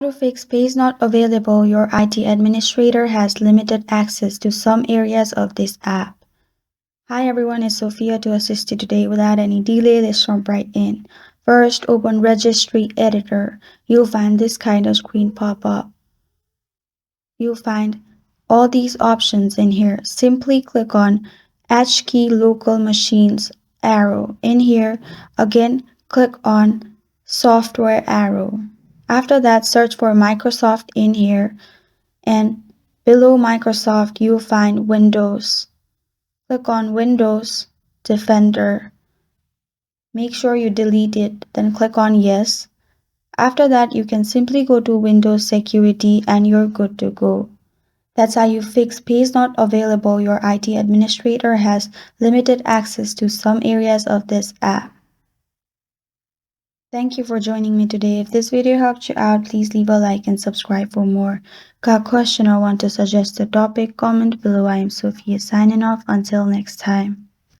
To fix page not available, your IT administrator has limited access to some areas of this app. Hi everyone, it's Sophia to assist you today. Without any delay, let's jump right in. First, open Registry Editor. You'll find this kind of screen pop up. You'll find all these options in here. Simply click on HKey Local Machines arrow. In here, again, click on Software arrow. After that, search for Microsoft in here, and below Microsoft, you'll find Windows. Click on Windows Defender. Make sure you delete it, then click on Yes. After that, you can simply go to Windows Security and you're good to go. That's how you fix page not available. Your IT administrator has limited access to some areas of this app. Thank you for joining me today. If this video helped you out, please leave a like and subscribe for more. Got a question or want to suggest a topic? Comment below. I am Sophia signing off. Until next time.